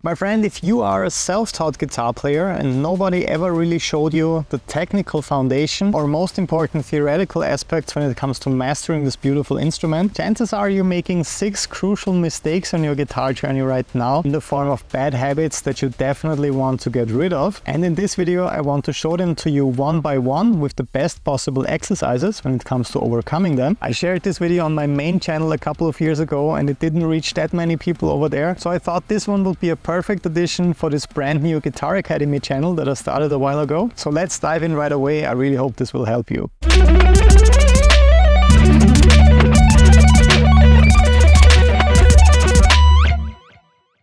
My friend, if you are a self-taught guitar player and nobody ever really showed you the technical foundation or most important theoretical aspects when it comes to mastering this beautiful instrument, chances are you're making 6 crucial mistakes on your guitar journey right now in the form of bad habits that you definitely want to get rid of. And in this video, I want to show them to you one by one with the best possible exercises when it comes to overcoming them. I shared this video on my main channel a couple of years ago and it didn't reach that many people over there. So I thought this one would be a perfect addition for this brand new Guitar Academy channel that I started a while ago. So let's dive in right away. I really hope this will help you.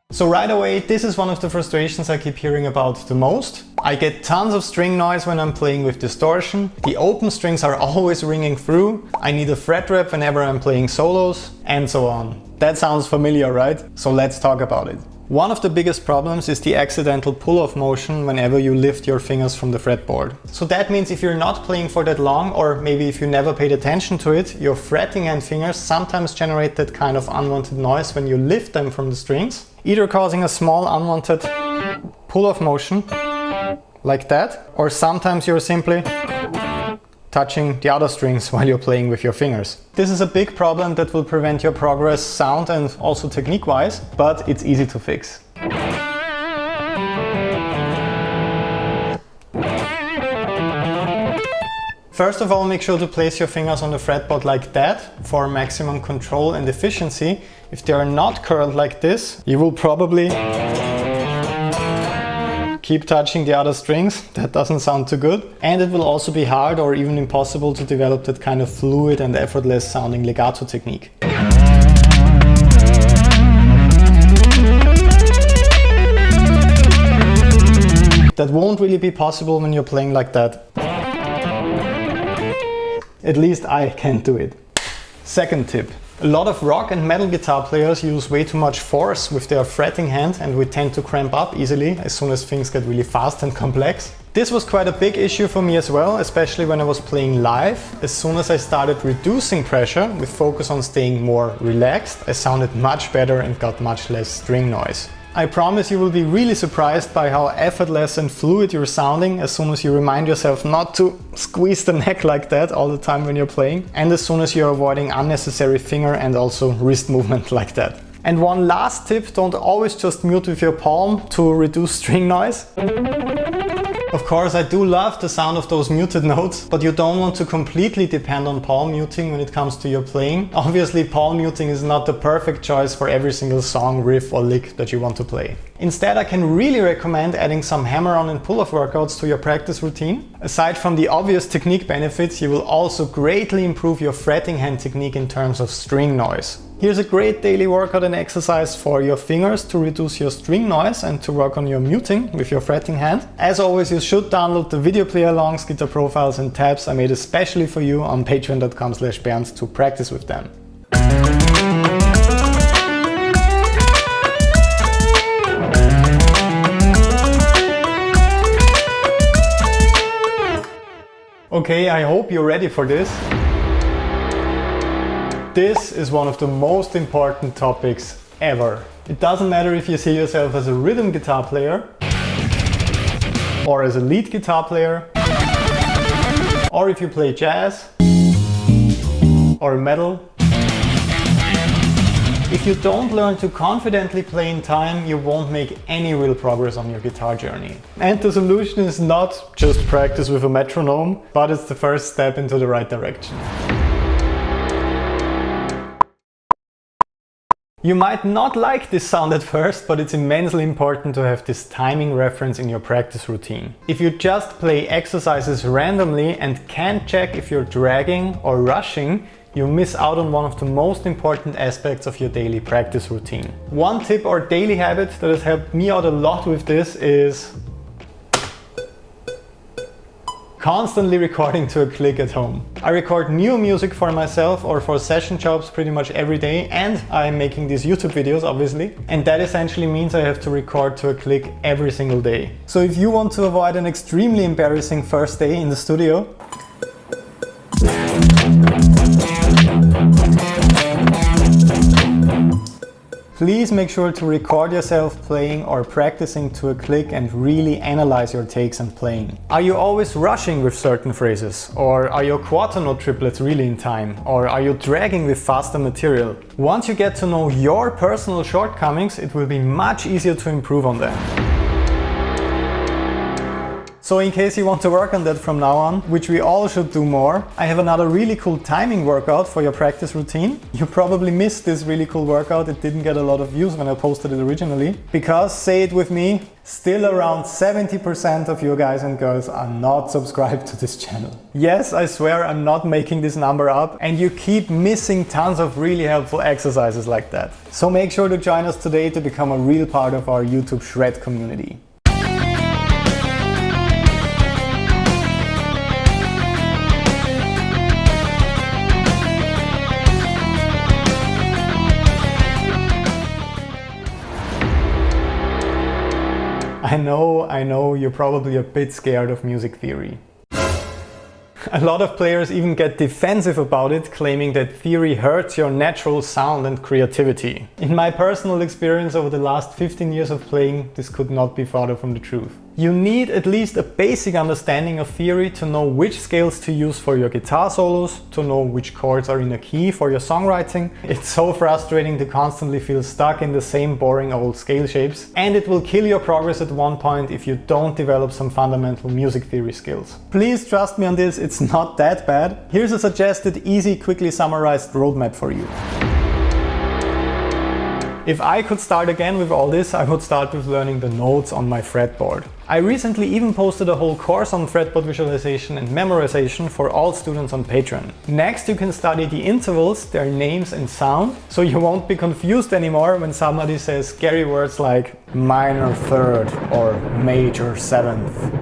So right away, this is one of the frustrations I keep hearing about the most. I get tons of string noise when I'm playing with distortion. The open strings are always ringing through. I need a fret rep whenever I'm playing solos, and so on. That sounds familiar, right? So let's talk about it. One of the biggest problems is the accidental pull-off motion whenever you lift your fingers from the fretboard. So that means if you're not playing for that long, or maybe if you never paid attention to it, your fretting hand fingers sometimes generate that kind of unwanted noise when you lift them from the strings, either causing a small unwanted pull-off motion like that, or sometimes you're simply touching the other strings while you're playing with your fingers. This is a big problem that will prevent your progress sound and also technique-wise, but it's easy to fix. First of all, make sure to place your fingers on the fretboard like that for maximum control and efficiency. If they are not curled like this, you will probably keep touching the other strings. That doesn't sound too good. And it will also be hard or even impossible to develop that kind of fluid and effortless sounding legato technique. That won't really be possible when you're playing like that. At least I can't do it. Second tip. A lot of rock and metal guitar players use way too much force with their fretting hand and we tend to cramp up easily as soon as things get really fast and complex. This was quite a big issue for me as well, especially when I was playing live. As soon as I started reducing pressure with focus on staying more relaxed, I sounded much better and got much less string noise. I promise you will be really surprised by how effortless and fluid you're sounding as soon as you remind yourself not to squeeze the neck like that all the time when you're playing, and as soon as you're avoiding unnecessary finger and also wrist movement like that. And one last tip, don't always just mute with your palm to reduce string noise. Of course, I do love the sound of those muted notes, but you don't want to completely depend on palm muting when it comes to your playing. Obviously, palm muting is not the perfect choice for every single song, riff or lick that you want to play. Instead, I can really recommend adding some hammer-on and pull-off workouts to your practice routine. Aside from the obvious technique benefits, you will also greatly improve your fretting hand technique in terms of string noise. Here's a great daily workout and exercise for your fingers to reduce your string noise and to work on your muting with your fretting hand. As always, you should download the video player alongs, guitar profiles and tabs I made especially for you on patreon.com/Bernd to practice with them. Okay, I hope you're ready for this. This is one of the most important topics ever. It doesn't matter if you see yourself as a rhythm guitar player, or as a lead guitar player, or if you play jazz, or metal. If you don't learn to confidently play in time, you won't make any real progress on your guitar journey. And the solution is not just practice with a metronome, but it's the first step into the right direction. You might not like this sound at first, but it's immensely important to have this timing reference in your practice routine. If you just play exercises randomly and can't check if you're dragging or rushing, you miss out on one of the most important aspects of your daily practice routine. One tip or daily habit that has helped me out a lot with this is constantly recording to a click at home. I record new music for myself or for session jobs pretty much every day, and I'm making these YouTube videos obviously, and that essentially means I have to record to a click every single day. So if you want to avoid an extremely embarrassing first day in the studio, Please make sure to record yourself playing or practicing to a click and really analyze your takes and playing. Are you always rushing with certain phrases? Or are your quarter note triplets really in time? Or are you dragging with faster material? Once you get to know your personal shortcomings, it will be much easier to improve on them. So in case you want to work on that from now on, which we all should do more, I have another really cool timing workout for your practice routine. You probably missed this really cool workout, it didn't get a lot of views when I posted it originally. Because, say it with me, still around 70% of you guys and girls are not subscribed to this channel. Yes, I swear I'm not making this number up, and you keep missing tons of really helpful exercises like that. So make sure to join us today to become a real part of our YouTube Shred community. I know, you're probably a bit scared of music theory. A lot of players even get defensive about it, claiming that theory hurts your natural sound and creativity. In my personal experience over the last 15 years of playing, this could not be farther from the truth. You need at least a basic understanding of theory to know which scales to use for your guitar solos, to know which chords are in a key for your songwriting. It's so frustrating to constantly feel stuck in the same boring old scale shapes, and it will kill your progress at one point if you don't develop some fundamental music theory skills. Please trust me on this, it's not that bad. Here's a suggested, easy, quickly summarized roadmap for you. If I could start again with all this, I would start with learning the notes on my fretboard. I recently even posted a whole course on fretboard visualization and memorization for all students on Patreon. Next, you can study the intervals, their names and sound, so you won't be confused anymore when somebody says scary words like minor third or major seventh.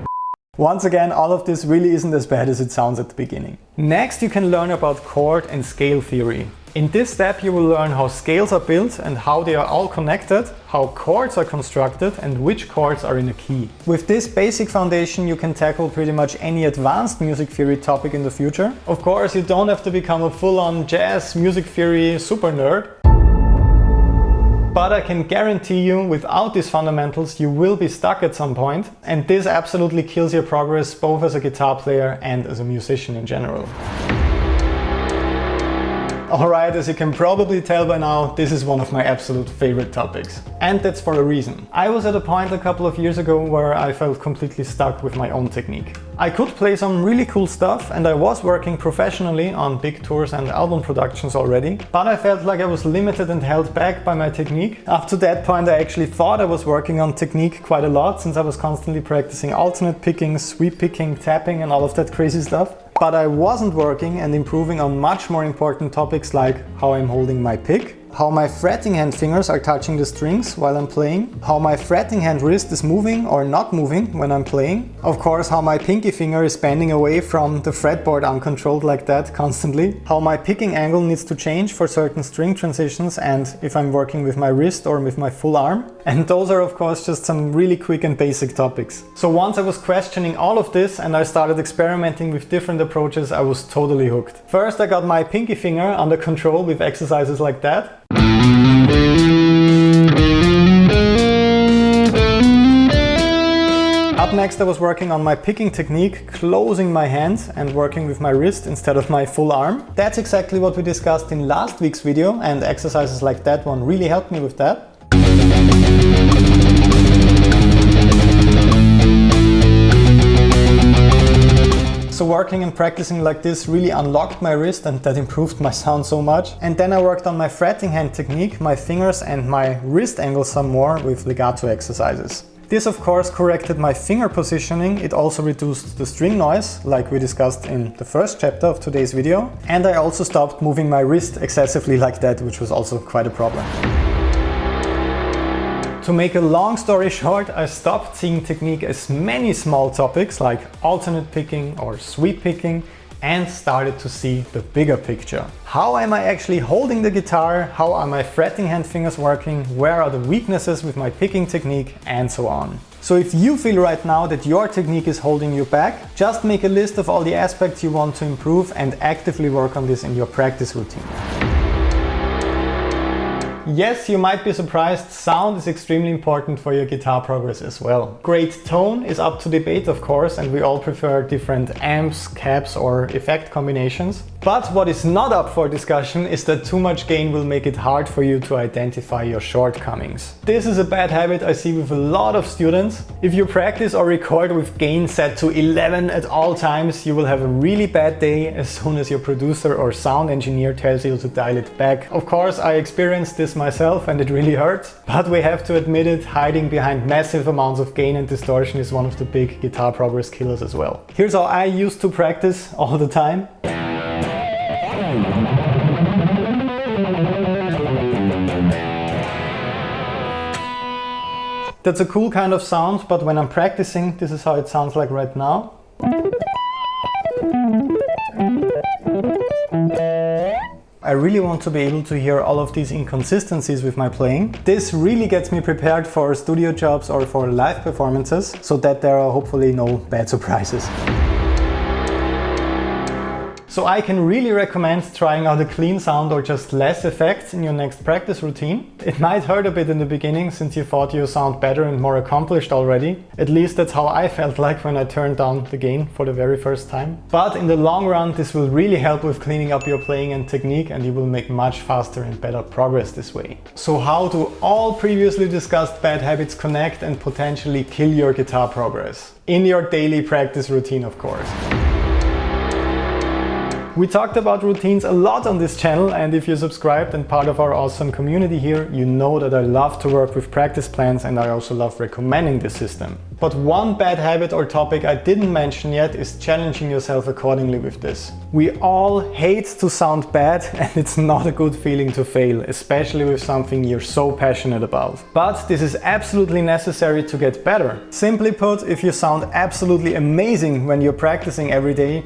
Once again, all of this really isn't as bad as it sounds at the beginning. Next, you can learn about chord and scale theory. In this step, you will learn how scales are built and how they are all connected, how chords are constructed and which chords are in a key. With this basic foundation, you can tackle pretty much any advanced music theory topic in the future. Of course, you don't have to become a full-on jazz music theory super nerd. But I can guarantee you, without these fundamentals, you will be stuck at some point, and this absolutely kills your progress both as a guitar player and as a musician in general. Alright, as you can probably tell by now, this is one of my absolute favorite topics. And that's for a reason. I was at a point a couple of years ago where I felt completely stuck with my own technique. I could play some really cool stuff and I was working professionally on big tours and album productions already, but I felt like I was limited and held back by my technique. Up to that point I actually thought I was working on technique quite a lot, since I was constantly practicing alternate picking, sweep picking, tapping and all of that crazy stuff. But I wasn't working and improving on much more important topics like how I'm holding my pick, how my fretting hand fingers are touching the strings while I'm playing, how my fretting hand wrist is moving or not moving when I'm playing, of course how my pinky finger is bending away from the fretboard uncontrolled like that constantly, how my picking angle needs to change for certain string transitions and if I'm working with my wrist or with my full arm. And those are of course just some really quick and basic topics. So once I was questioning all of this and I started experimenting with different approaches, I was totally hooked. First I got my pinky finger under control with exercises like that. Up next I was working on my picking technique, closing my hand and working with my wrist instead of my full arm. That's exactly what we discussed in last week's video, and exercises like that one really helped me with that. So working and practicing like this really unlocked my wrist and that improved my sound so much. And then I worked on my fretting hand technique, my fingers and my wrist angle some more with legato exercises. This of course corrected my finger positioning, it also reduced the string noise, like we discussed in the first chapter of today's video. And I also stopped moving my wrist excessively like that, which was also quite a problem. To make a long story short, I stopped seeing technique as many small topics like alternate picking or sweep picking and started to see the bigger picture. How am I actually holding the guitar? How are my fretting hand fingers working? Where are the weaknesses with my picking technique? And so on. So if you feel right now that your technique is holding you back, just make a list of all the aspects you want to improve and actively work on this in your practice routine. Yes, you might be surprised, sound is extremely important for your guitar progress as well. Great tone is up to debate, of course, and we all prefer different amps, cabs or effect combinations. But what is not up for discussion is that too much gain will make it hard for you to identify your shortcomings. This is a bad habit I see with a lot of students. If you practice or record with gain set to 11 at all times, you will have a really bad day as soon as your producer or sound engineer tells you to dial it back. Of course, I experienced this myself and it really hurt, but we have to admit it, hiding behind massive amounts of gain and distortion is one of the big guitar progress killers as well. Here's how I used to practice all the time. That's a cool kind of sound, but when I'm practicing, this is how it sounds like right now. I really want to be able to hear all of these inconsistencies with my playing. This really gets me prepared for studio jobs or for live performances, so that there are hopefully no bad surprises. So I can really recommend trying out a clean sound or just less effects in your next practice routine. It might hurt a bit in the beginning since you thought you sound better and more accomplished already. At least that's how I felt like when I turned down the gain for the very first time. But in the long run, this will really help with cleaning up your playing and technique, and you will make much faster and better progress this way. So how do all previously discussed bad habits connect and potentially kill your guitar progress? In your daily practice routine, of course. We talked about routines a lot on this channel, and if you're subscribed and part of our awesome community here, you know that I love to work with practice plans and I also love recommending this system. But one bad habit or topic I didn't mention yet is challenging yourself accordingly with this. We all hate to sound bad, and it's not a good feeling to fail, especially with something you're so passionate about. But this is absolutely necessary to get better. Simply put, if you sound absolutely amazing when you're practicing every day,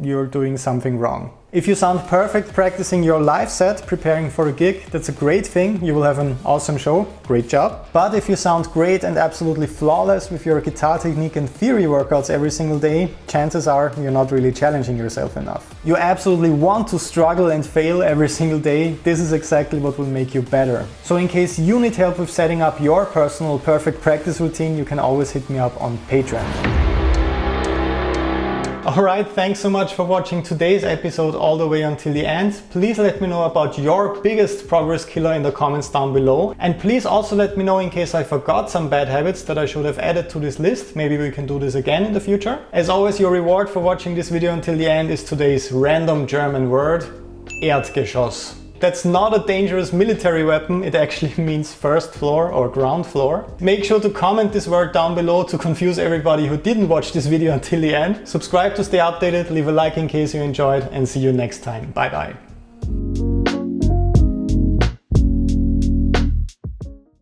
you're doing something wrong. If you sound perfect practicing your live set, preparing for a gig, that's a great thing. You will have an awesome show. Great job. But if you sound great and absolutely flawless with your guitar technique and theory workouts every single day, chances are you're not really challenging yourself enough. You absolutely want to struggle and fail every single day. This is exactly what will make you better. So in case you need help with setting up your personal perfect practice routine, you can always hit me up on Patreon. Alright, thanks so much for watching today's episode all the way until the end. Please let me know about your biggest progress killer in the comments down below. And please also let me know in case I forgot some bad habits that I should have added to this list. Maybe we can do this again in the future. As always, your reward for watching this video until the end is today's random German word, Erdgeschoss. That's not a dangerous military weapon, it actually means first floor or ground floor. Make sure to comment this word down below to confuse everybody who didn't watch this video until the end. Subscribe to stay updated, leave a like in case you enjoyed, and see you next time. Bye bye.